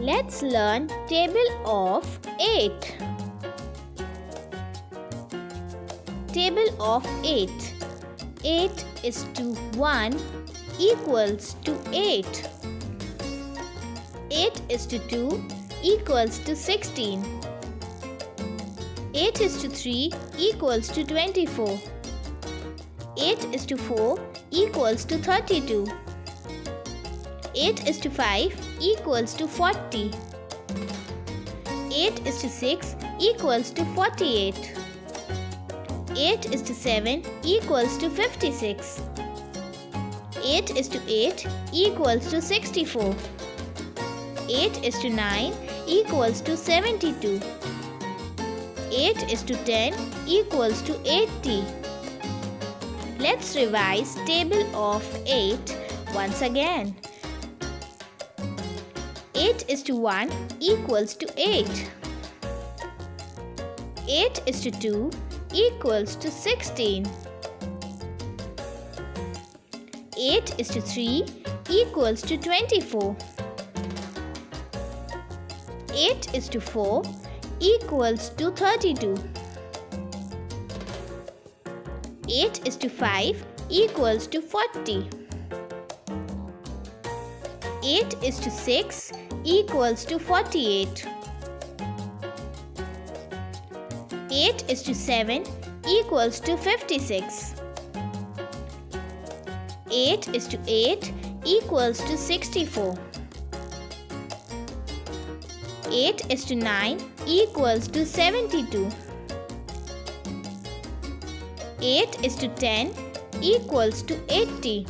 Let's learn table of 8. Table of 8. 8 is to 1 equals to 8. 8 is to 2 equals to 16. 8 is to 3 equals to 24. 8 is to 4 equals to 32. 8 is to 5 equals to 40. 8 is to 6 equals to 48. 8 is to 7 equals to 56. 8 is to 8 equals to 64. 8 is to 9 equals to 72. 8 is to 10 equals to 80. Let's revise table of 8 once again. 8 is to 1 equals to 8. 8 is to 2 equals to 16. 8 is to 3 equals to 24. 8 is to 4 equals to 32. 8 is to 5 equals to 40. 8 is to 6 equals to 48. 8 is to 7 equals to 56. 8 is to 8 equals to 64. 8 is to 9 equals to 72. 8 is to 10 equals to 80.